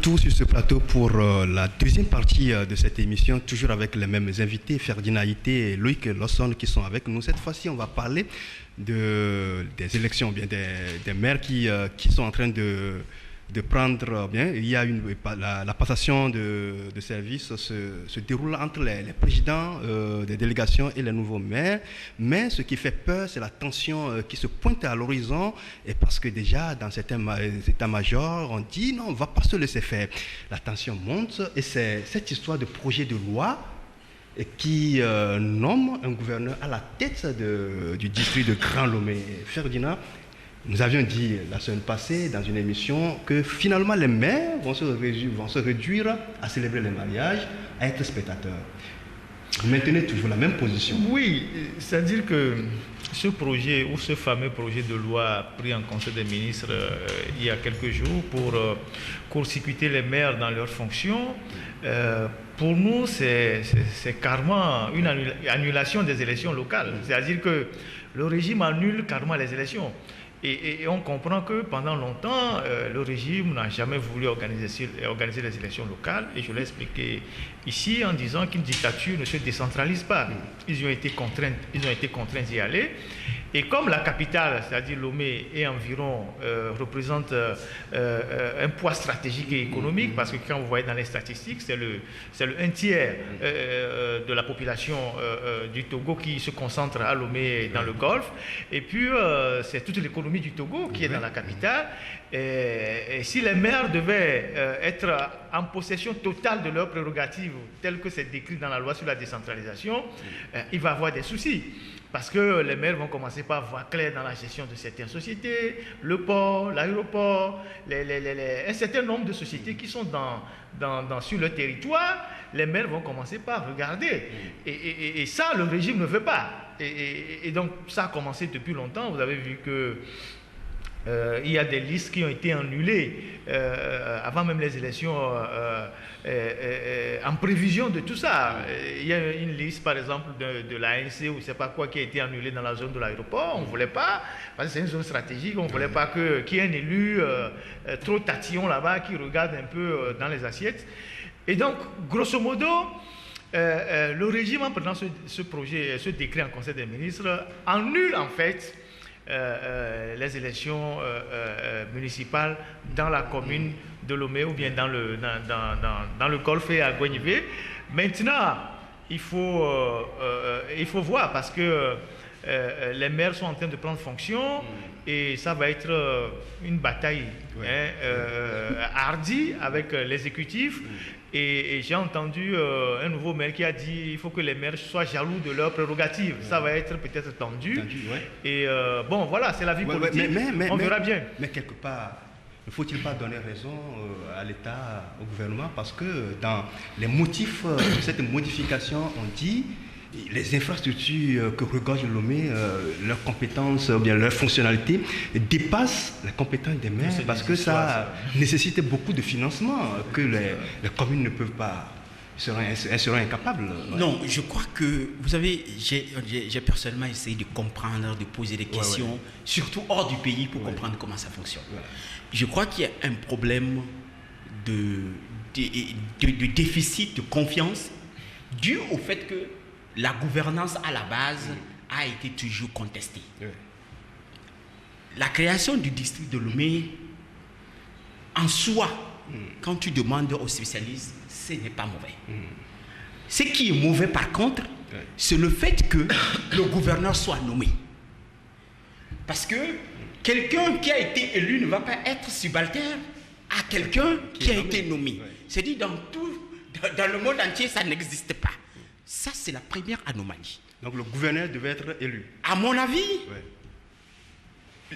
retour sur ce plateau pour la deuxième partie de cette émission, toujours avec les mêmes invités, Ferdinand Haïté et Loïc Lawson qui sont avec nous. Cette fois-ci, on va parler des élections, bien des maires qui sont en train de prendre, bien, il y a la passation de service se déroule entre les présidents des délégations et les nouveaux maires, mais ce qui fait peur, c'est la tension qui se pointe à l'horizon, et parce que déjà dans certains états-majors, on dit non, on ne va pas se laisser faire. La tension monte, et c'est cette histoire de projet de loi qui nomme un gouverneur à la tête du district de Grand Lomé. Ferdinand, nous avions dit la semaine passée dans une émission que finalement les maires vont se réduire à célébrer les mariages, à être spectateurs. Vous maintenez toujours la même position. Oui, c'est-à-dire que ce projet ou ce fameux projet de loi pris en Conseil des ministres il y a quelques jours pour court-circuiter les maires dans leurs fonctions, pour nous c'est carrément une annulation des élections locales. C'est-à-dire que le régime annule carrément les élections. Et on comprend que pendant longtemps, le régime n'a jamais voulu organiser les élections locales. Et je l'ai expliqué ici en disant qu'une dictature ne se décentralise pas. Ils ont été contraints d'y aller. Et comme la capitale, c'est-à-dire Lomé et environ, représente un poids stratégique et économique, parce que quand vous voyez dans les statistiques, c'est le 1/3 de la population du Togo qui se concentre à Lomé dans le Golfe. Et puis, c'est toute l'économie du Togo qui est dans la capitale. Et si les maires devaient être en possession totale de leurs prérogatives, telles que c'est décrit dans la loi sur la décentralisation, il va y avoir des soucis. Parce que les maires vont commencer par voir clair dans la gestion de certaines sociétés, le port, l'aéroport, un certain nombre de sociétés qui sont sur le territoire. Les maires vont commencer par regarder. Et ça, le régime ne veut pas. Et donc, ça a commencé depuis longtemps. Vous avez vu que il y a des listes qui ont été annulées avant même les élections en prévision de tout ça. Il y a une liste, par exemple, de l'ANC ou je ne sais pas quoi qui a été annulée dans la zone de l'aéroport. On ne voulait pas, parce que c'est une zone stratégique, on ne voulait pas qu'il y ait un élu trop tatillon là-bas qui regarde un peu dans les assiettes. Et donc, grosso modo, le régime, en prenant ce projet, ce décret en Conseil des ministres, annule en fait les élections municipales dans la commune de Lomé ou bien dans le Golfe et à Guenivé. Maintenant, il faut voir parce que les maires sont en train de prendre fonction et ça va être une bataille hardie avec l'exécutif. Et j'ai entendu un nouveau maire qui a dit qu'il faut que les maires soient jaloux de leurs prérogatives. Ça va être peut-être tendu. Et bon, voilà, c'est la vie politique. On verra bien. Mais quelque part, ne faut-il pas donner raison à l'État, au gouvernement, parce que dans les motifs de cette modification, on dit les infrastructures que regorge Lomé, leurs compétences ou bien leurs fonctionnalités dépassent les compétences des maires parce que ça nécessite beaucoup de financement que les communes ne peuvent pas, elles seront incapables. Non, je crois que, vous savez, j'ai personnellement essayé de comprendre, de poser des questions, surtout hors du pays pour comprendre comment ça fonctionne. Je crois qu'il y a un problème de déficit de confiance dû au fait que la gouvernance à la base a été toujours contestée. La création du district de Lomé, en soi, quand tu demandes aux spécialistes, ce n'est pas mauvais. Ce qui est mauvais par contre, c'est le fait que le gouverneur soit nommé. Parce que quelqu'un qui a été élu ne va pas être subalterne à quelqu'un qui a été nommé. C'est-à-dire dans le monde entier, ça n'existe pas. Ça, c'est la première anomalie. Donc le gouverneur devait être élu. À mon avis,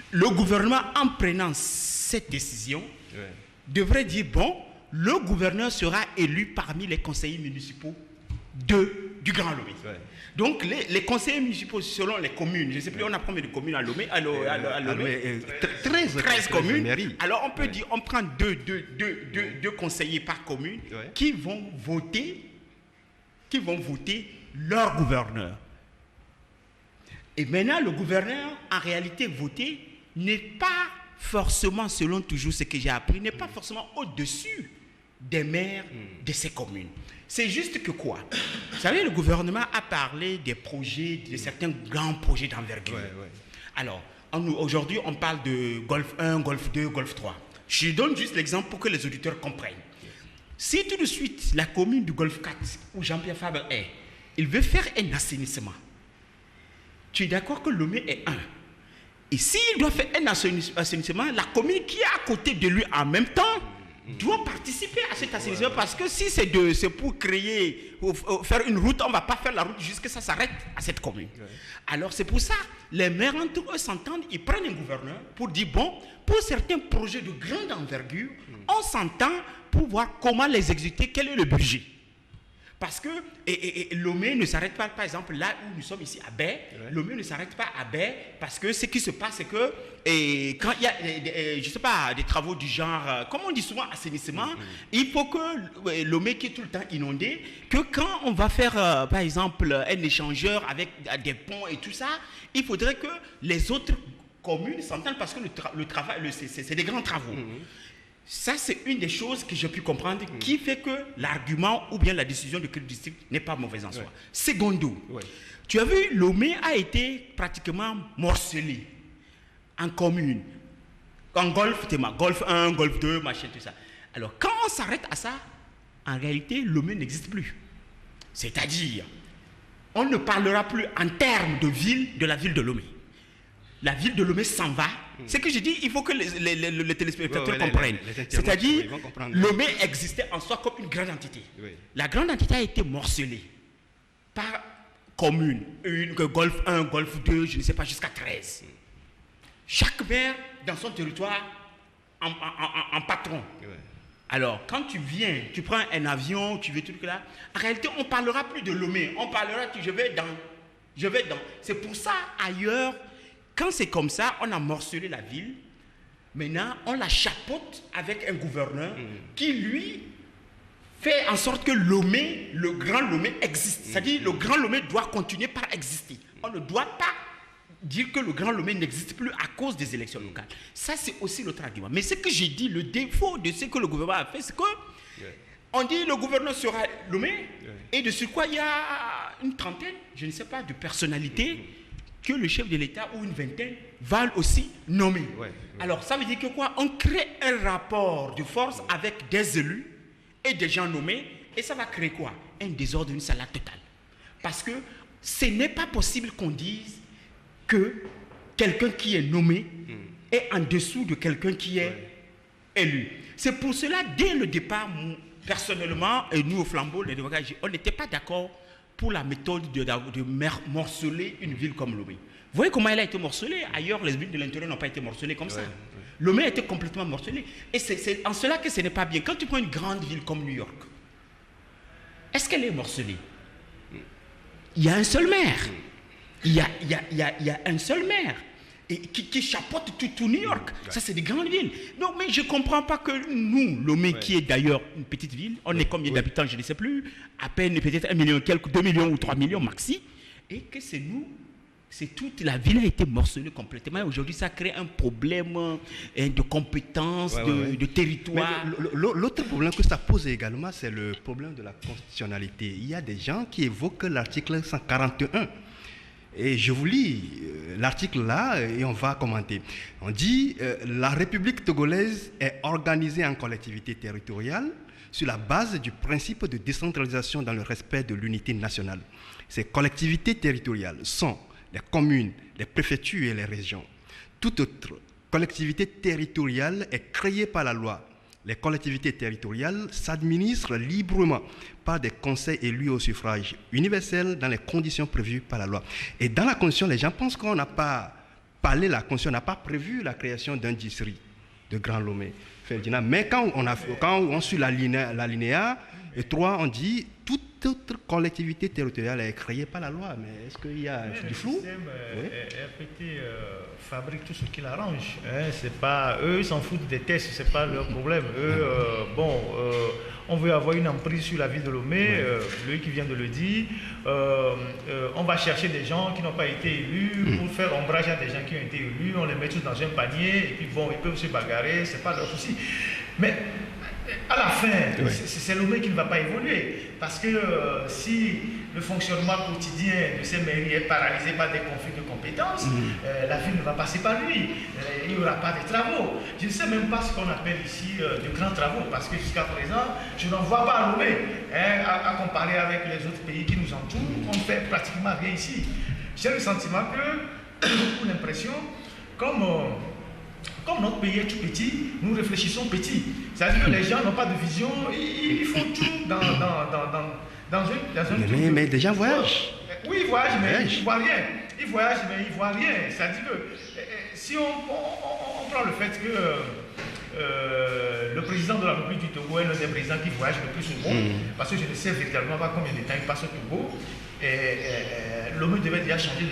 le gouvernement, en prenant cette décision, devrait dire, bon, le gouverneur sera élu parmi les conseillers municipaux du Grand Lomé. Donc les conseillers municipaux selon les communes, je ne sais plus, on a combien de communes à Lomé, 13 communes. Alors on peut dire, on prend deux conseillers par commune qui vont voter leur gouverneur. Et maintenant, le gouverneur, en réalité, voté n'est pas forcément, selon toujours ce que j'ai appris, n'est pas forcément au-dessus des maires de ces communes. C'est juste que quoi? Vous savez, le gouvernement a parlé des projets, de certains grands projets d'envergure. Alors, aujourd'hui, on parle de Golfe 1, Golfe 2, Golfe 3. Je donne juste l'exemple pour que les auditeurs comprennent. Si tout de suite, la commune du Golfe 4, où Jean-Pierre Fabre est, il veut faire un assainissement, tu es d'accord que Lomé est 1. Et s'il doit faire un assainissement, la commune qui est à côté de lui en même temps doit participer à cet assainissement, parce que si c'est pour créer, faire une route, on ne va pas faire la route jusqu'à ça s'arrête à cette commune. Alors c'est pour ça, les maires entre eux s'entendent, ils prennent un gouverneur pour dire, bon, pour certains projets de grande envergure, on s'entend pour voir comment les exécuter, quel est le budget. Parce que Lomé ne s'arrête pas, par exemple, là où nous sommes ici à Baie, Lomé ne s'arrête pas à Baie, parce que ce qui se passe, c'est que quand il y a, je sais pas, des travaux du genre, comme on dit souvent, assainissement, il faut que Lomé qui est tout le temps inondé, que quand on va faire, par exemple, un échangeur avec des ponts et tout ça, il faudrait que les autres communes s'entendent, parce que le travail, c'est des grands travaux. Ça, c'est une des choses que j'ai pu comprendre qui fait que l'argument ou bien la décision de Crédit District n'est pas mauvaise en soi. Secondo, tu as vu, Lomé a été pratiquement morcelé en communes, en golfe, golfe 1, golfe 2, machin, tout ça. Alors, quand on s'arrête à ça, en réalité, Lomé n'existe plus. C'est-à-dire, on ne parlera plus en termes de ville, de la ville de Lomé. La ville de Lomé s'en va. C'est que je dis, il faut que les téléspectateurs comprennent. C'est-à-dire, Lomé existait en soi comme une grande entité. La grande entité a été morcelée par commune. Golfe 1, Golfe 2, je ne sais pas, jusqu'à 13. Chaque maire dans son territoire en patron. Alors, quand tu viens, tu prends un avion, tu veux tout là, en réalité, on ne parlera plus de Lomé. On parlera je vais dans. C'est pour ça, ailleurs, quand c'est comme ça, on a morcelé la ville. Maintenant, on la chapeaute avec un gouverneur qui, lui, fait en sorte que Lomé, le grand Lomé, existe. C'est-à-dire, le grand Lomé doit continuer par exister. On ne doit pas dire que le grand Lomé n'existe plus à cause des élections locales. Ça, c'est aussi l'autre argument. Mais ce que j'ai dit, le défaut de ce que le gouvernement a fait, c'est que on dit le gouverneur sera Lomé, et de ce quoi il y a une trentaine, je ne sais pas, de personnalités que le chef de l'État ou une vingtaine va aussi nommer. Alors, ça veut dire que quoi? On crée un rapport de force avec des élus et des gens nommés, et ça va créer quoi? Un désordre, une salade totale. Parce que ce n'est pas possible qu'on dise que quelqu'un qui est nommé est en dessous de quelqu'un qui est élu. C'est pour cela, dès le départ, personnellement, et nous au Flambeau, les démocrates, on n'était pas d'accord pour la méthode de morceler une ville comme Lomé. Vous voyez comment elle a été morcelée? Ailleurs, les villes de l'intérieur n'ont pas été morcelées comme ça. Lomé a été complètement morcelée. Et c'est en cela que ce n'est pas bien. Quand tu prends une grande ville comme New York, est-ce qu'elle est morcelée? Il y a un seul maire. Il y a un seul maire et qui chapeaute tout New York. Ça, c'est des grandes villes. Donc, mais je ne comprends pas que nous, Lomé, qui est d'ailleurs une petite ville, on est combien d'habitants, je ne sais plus, à peine peut-être 1 million, 2 millions ou 3 millions maxi, et que c'est nous, c'est toute la ville a été morcelée complètement. Aujourd'hui, ça crée un problème de compétences, de territoire. L'autre problème que ça pose également, c'est le problème de la constitutionnalité. Il y a des gens qui évoquent l'article 141. Et je vous lis l'article là et on va commenter. On dit la République togolaise est organisée en collectivités territoriales sur la base du principe de décentralisation dans le respect de l'unité nationale. Ces collectivités territoriales sont les communes, les préfectures et les régions. Toute autre collectivité territoriale est créée par la loi. Les collectivités territoriales s'administrent librement par des conseils élus au suffrage universel dans les conditions prévues par la loi. Et dans la Constitution, les gens pensent qu'on n'a pas parlé, la Constitution n'a pas prévu la création d'un district de Grand Lomé, Ferdinand. Mais quand on suit l'alinéa 3, on dit toute autre collectivité territoriale est créée par la loi. Mais est-ce qu'il y a du flou? RPT fabrique tout ce qu'il arrange. C'est pas, eux, ils s'en foutent des tests, c'est pas leur problème. Eux, on veut avoir une emprise sur la ville de Lomé, lui qui vient de le dire. On va chercher des gens qui n'ont pas été élus pour faire ombrage à des gens qui ont été élus. On les met tous dans un panier et puis bon, ils peuvent se bagarrer, c'est pas leur souci. Mais à la fin, c'est Lomé qui ne va pas évoluer. Parce que si le fonctionnement quotidien de ces mairies est paralysé par des conflits de compétences, la ville ne va passer par lui. Il n'y aura pas de travaux. Je ne sais même pas ce qu'on appelle ici de grands travaux, parce que jusqu'à présent, je n'en vois pas à Lomé. À comparer avec les autres pays qui nous entourent, on ne fait pratiquement rien ici. J'ai le sentiment que, ou l'impression, comme notre pays est tout petit, nous réfléchissons petit. C'est-à-dire que les gens n'ont pas de vision, ils font tout dans un mais les gens voyagent. Oui, ils voyagent, mais ils ne voient rien. Ils voyagent, mais ils ne voient rien. C'est-à-dire que si on prend le fait que le président de la République du Togo est l'un des présidents qui voyage le plus au monde, parce que je ne sais véritablement pas combien de temps il passe au Togo, l'homme devait déjà changer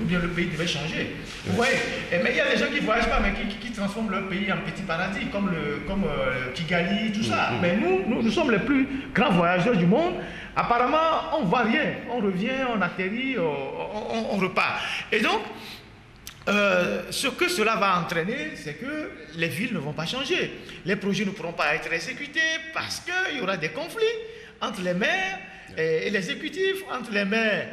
ou bien le pays devait changer. Vous voyez, mais il y a des gens qui ne voyagent pas, mais qui transforment leur pays en petit paradis, comme Kigali, tout ça. Mais nous sommes les plus grands voyageurs du monde. Apparemment, on ne voit rien. On revient, on atterrit, on repart. Et donc, ce que cela va entraîner, c'est que les villes ne vont pas changer. Les projets ne pourront pas être exécutés parce qu'il y aura des conflits entre les maires et l'exécutif, entre les maires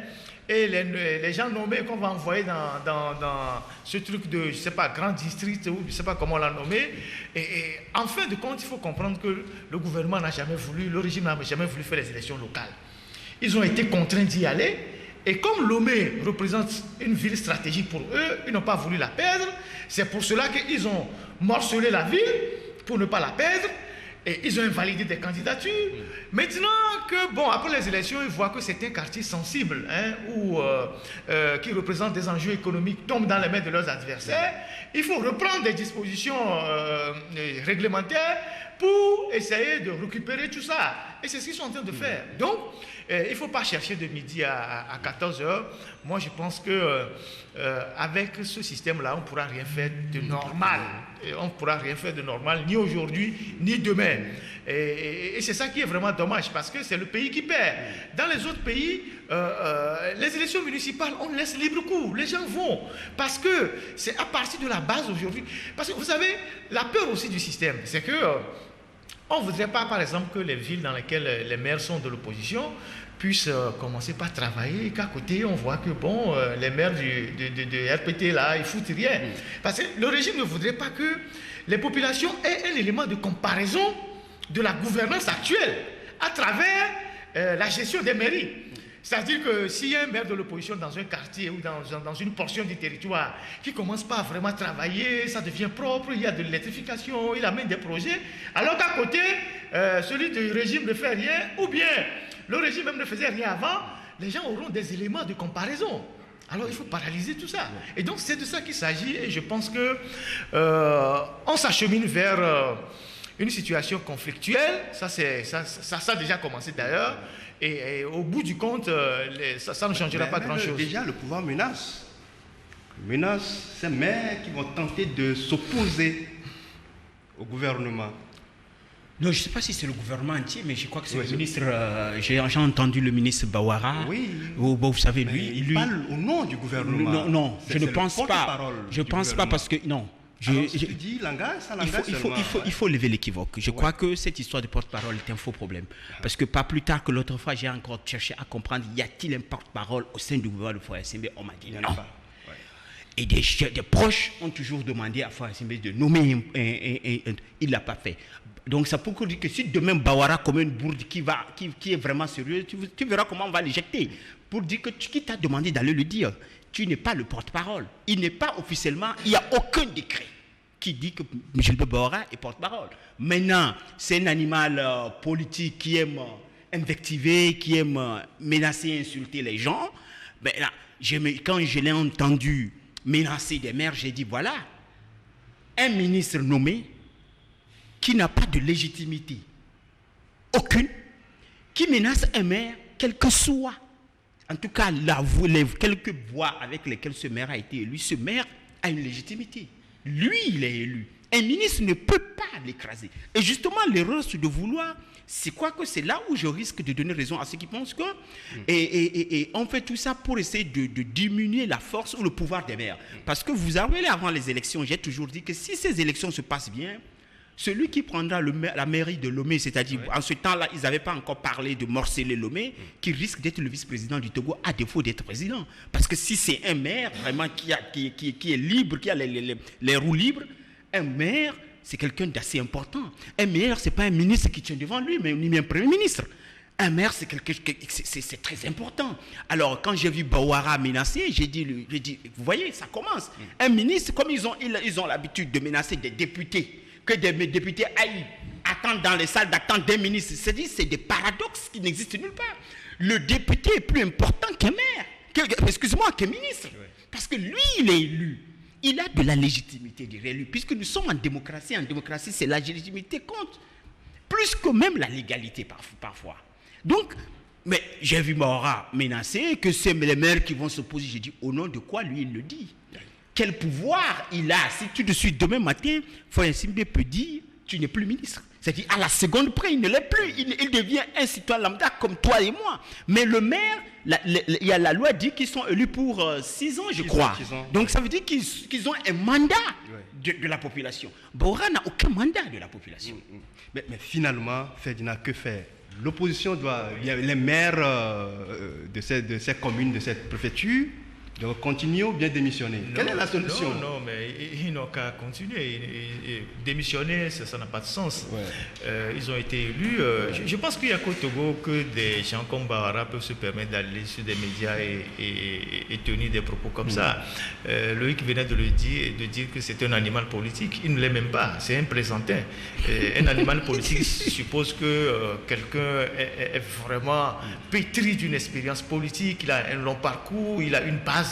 et les gens nommés qu'on va envoyer dans ce truc de, je ne sais pas, grand district, ou je ne sais pas comment on l'a nommé. Et en fin de compte, il faut comprendre que le gouvernement n'a jamais voulu, le régime n'a jamais voulu faire les élections locales. Ils ont été contraints d'y aller. Et comme Lomé représente une ville stratégique pour eux, ils n'ont pas voulu la perdre. C'est pour cela qu'ils ont morcelé la ville pour ne pas la perdre. Et ils ont invalidé des candidatures. Maintenant que, bon, après les élections, ils voient que c'est un quartier sensible, qui représente des enjeux économiques, tombent dans les mains de leurs adversaires. Il faut reprendre des dispositions réglementaires pour essayer de récupérer tout ça. Et c'est ce qu'ils sont en train de faire. Donc, il ne faut pas chercher de midi à 14h. Moi, je pense qu'avec ce système-là, on ne pourra rien faire de normal. On ne pourra rien faire de normal, ni aujourd'hui, ni demain. Et c'est ça qui est vraiment dommage, parce que c'est le pays qui perd. Dans les autres pays, les élections municipales, on laisse libre cours. Les gens vont. Parce que c'est à partir de la base aujourd'hui. Parce que vous savez, la peur aussi du système, c'est que on ne voudrait pas, par exemple, que les villes dans lesquelles les maires sont de l'opposition puissent commencer par travailler, et qu'à côté, on voit que, bon, les maires de RPT, là, ils foutent rien. Parce que le régime ne voudrait pas que les populations aient un élément de comparaison de la gouvernance actuelle à travers la gestion des mairies. C'est-à-dire que s'il y a un maire de l'opposition dans un quartier ou dans une portion du territoire qui ne commence pas à vraiment travailler, ça devient propre, il y a de l'électrification, il amène des projets, alors qu'à côté, celui du régime ne fait rien, ou bien le régime même ne faisait rien avant, les gens auront des éléments de comparaison. Alors il faut paralyser tout ça. Et donc c'est de ça qu'il s'agit, et je pense qu'on s'achemine vers une situation conflictuelle. Ça a déjà commencé d'ailleurs. Et au bout du compte, ça ne changera pas grand-chose. Déjà, le pouvoir menace ces maires qui vont tenter de s'opposer au gouvernement. Non, je ne sais pas si c'est le gouvernement entier, mais je crois que c'est le ministre. J'ai entendu le ministre Bawara. Oui. Vous savez, il parle au nom du gouvernement. Non, je ne pense pas. Je ne pense pas parce que non. Tu dis langage, ça langage il faut lever l'équivoque. Je crois que cette histoire de porte-parole est un faux problème. Parce que pas plus tard que l'autre fois, j'ai encore cherché à comprendre, y a-t-il un porte-parole au sein du gouvernement de Foyer Sembe? On m'a dit non. Et des proches ont toujours demandé à Foyer Sembe de nommer il ne l'a pas fait. Donc ça peut dire que si demain Bawara comme une bourde qui est vraiment sérieux, tu verras comment on va l'éjecter. Pour dire que qui t'a demandé d'aller le dire. Tu n'es pas le porte-parole. Il n'est pas officiellement, il n'y a aucun décret qui dit que Gilbert Bawara est porte-parole. Maintenant, c'est un animal politique qui aime invectiver, qui aime menacer, insulter les gens. Ben là, quand je l'ai entendu menacer des maires, j'ai dit voilà, un ministre nommé qui n'a pas de légitimité aucune, qui menace un maire, quel que soit, en tout cas, les quelques voix avec lesquelles ce maire a été élu, ce maire a une légitimité. Lui, il est élu. Un ministre ne peut pas l'écraser. Et justement, l'erreur, c'est de vouloir, c'est quoi que c'est là où je risque de donner raison à ceux qui pensent que, et on fait tout ça pour essayer de diminuer la force ou le pouvoir des maires. Parce que vous avez avant les élections, j'ai toujours dit que si ces élections se passent bien, Celui qui prendra la mairie de Lomé, c'est-à-dire en ce temps-là, ils n'avaient pas encore parlé de morceler Lomé, qui risque d'être le vice-président du Togo à défaut d'être président. Parce que si c'est un maire vraiment qui est libre, qui a les roues libres, un maire, c'est quelqu'un d'assez important. Un maire, ce n'est pas un ministre qui tient devant lui, mais ni un premier ministre. Un maire, c'est très important. Alors, quand j'ai vu Bawara menacé, j'ai dit, vous voyez, ça commence. Un ministre, comme ils ont l'habitude de menacer des députés, que des députés aillent attendre dans les salles d'attente d'un ministre, c'est des paradoxes qui n'existent nulle part. Le député est plus important qu'un maire, qu'un ministre. Parce que lui, il est élu. Il a de la légitimité de réélu, puisque nous sommes en démocratie. En démocratie, c'est la légitimité compte, plus que même la légalité parfois. Donc, mais j'ai vu Maura menacer que c'est les maires qui vont s'opposer. J'ai dit, au nom de quoi lui il le dit? Quel pouvoir il a? Si tout de suite, demain matin, Foye Simbe peut dire, tu n'es plus ministre. C'est-à-dire, à la seconde près, il ne l'est plus. Il devient un citoyen lambda comme toi et moi. Mais le maire, il y a la loi dit qu'ils sont élus pour 6 ans, je crois. 6 ans. Donc ça veut dire qu'ils ont un mandat de la population. Bora n'a aucun mandat de la population. Mais finalement, Ferdinand, que faire? L'opposition doit, les maires de ces communes, de cette préfecture, doivent continuer ou bien démissionner. Quelle est la solution? Non, mais ils n'ont qu'à continuer. Démissionner, ça n'a pas de sens. Ils ont été élus. Je pense qu'il n'y a qu'au Togo que des gens comme Bawara peuvent se permettre d'aller sur des médias et tenir des propos comme ça. Loïc venait de dire que c'est un animal politique. Il ne l'est même pas. C'est un plaisantin. Un animal politique suppose que quelqu'un est vraiment pétri d'une expérience politique. Il a un long parcours, il a une base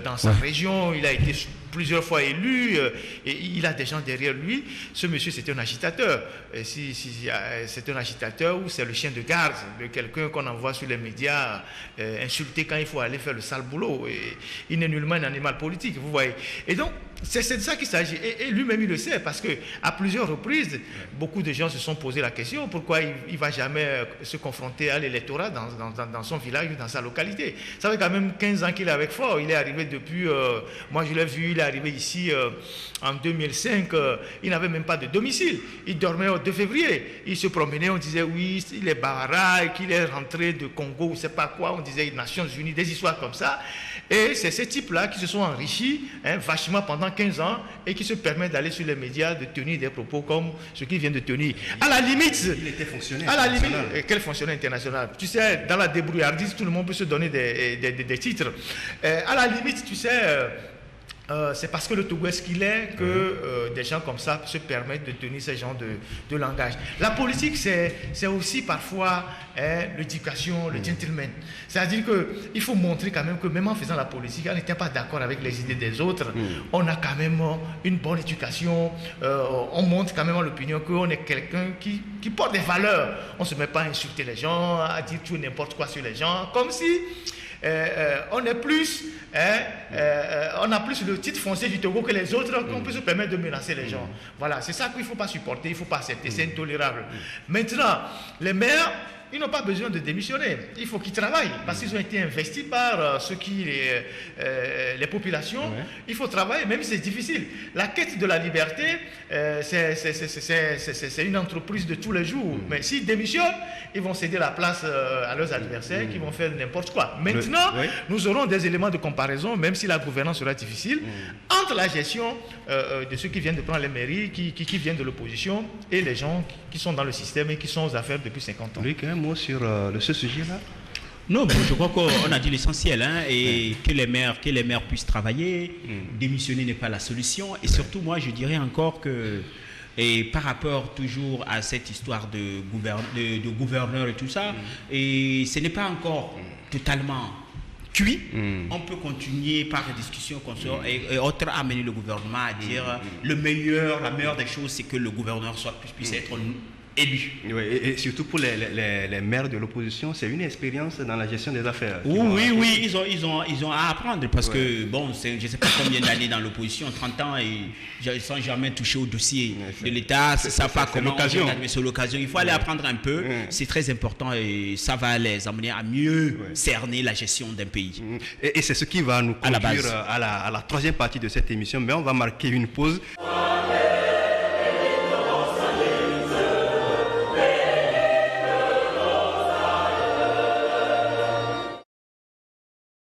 dans sa région, il a été plusieurs fois élu, et il a des gens derrière lui. Ce monsieur, c'est un agitateur. C'est un agitateur ou c'est le chien de garde de quelqu'un qu'on envoie sur les médias insulter quand il faut aller faire le sale boulot. Et il n'est nullement un animal politique, vous voyez. Et donc, c'est de ça qu'il s'agit. Et lui-même, il le sait, parce qu'à plusieurs reprises, beaucoup de gens se sont posé la question pourquoi il ne va jamais se confronter à l'électorat dans son village ou dans sa localité. Ça fait quand même 15 ans qu'il est avec Fort. Il est arrivé depuis, moi je l'ai vu, il est arrivé ici en 2005. Il n'avait même pas de domicile. Il dormait au 2 février. Il se promenait, on disait oui, il est Bawara, qu'il est rentré de Congo, ou je ne sais pas quoi, on disait Nations Unies, des histoires comme ça. Et c'est ces types-là qui se sont enrichis vachement pendant 15 ans et qui se permettent d'aller sur les médias, de tenir des propos comme ce qu'il vient de tenir. À la limite, il était fonctionnaire. À la limite, quel fonctionnaire international? Tu sais, dans la débrouillardise, tout le monde peut se donner des titres. À la limite, tu sais, c'est parce que le Togo est ce qu'il est que des gens comme ça se permettent de tenir ce genre de langage. La politique, c'est aussi parfois l'éducation, le gentleman. C'est-à-dire qu'il faut montrer quand même que même en faisant la politique, on n'était pas d'accord avec les idées des autres. On a quand même une bonne éducation. On montre quand même à l'opinion qu'on est quelqu'un qui porte des valeurs. On ne se met pas à insulter les gens, à dire tout n'importe quoi sur les gens, comme si on est plus, on a plus le titre foncier du Togo que les autres, qu'on peut se permettre de menacer les gens. Voilà, c'est ça qu'il ne faut pas supporter, il ne faut pas accepter, c'est intolérable. Maintenant, les maires, ils n'ont pas besoin de démissionner. Il faut qu'ils travaillent parce qu'ils ont été investis par les populations. Il faut travailler, même si c'est difficile. La quête de la liberté, c'est une entreprise de tous les jours. Mais s'ils démissionnent, ils vont céder la place à leurs adversaires qui vont faire n'importe quoi. Maintenant, nous aurons des éléments de comparaison, même si la gouvernance sera difficile, entre la gestion de ceux qui viennent de prendre les mairies, qui viennent de l'opposition, et les gens qui sont dans le système et qui sont aux affaires depuis 50 ans. Un mot sur ce sujet-là? Non, bon, je crois qu'on a dit l'essentiel, et que les maires puissent travailler. Démissionner n'est pas la solution. Et surtout, moi, je dirais encore que, et par rapport toujours à cette histoire de gouverneur et tout ça, et ce n'est pas encore totalement cuit. On peut continuer par des discussions qu'on sort et autres amener le gouvernement à dire la meilleure des choses, c'est que le gouverneur puisse être élu. Oui, et surtout pour les maires de l'opposition, c'est une expérience dans la gestion des affaires. Oui, ils ont à apprendre parce que, bon, je ne sais pas combien d'années dans l'opposition, 30 ans, et sans jamais toucher au dossier de l'État, ça pas comment c'est l'occasion. Il faut aller apprendre un peu, c'est très important et ça va les amener à mieux cerner la gestion d'un pays. Et c'est ce qui va nous conduire à la troisième partie de cette émission, mais on va marquer une pause.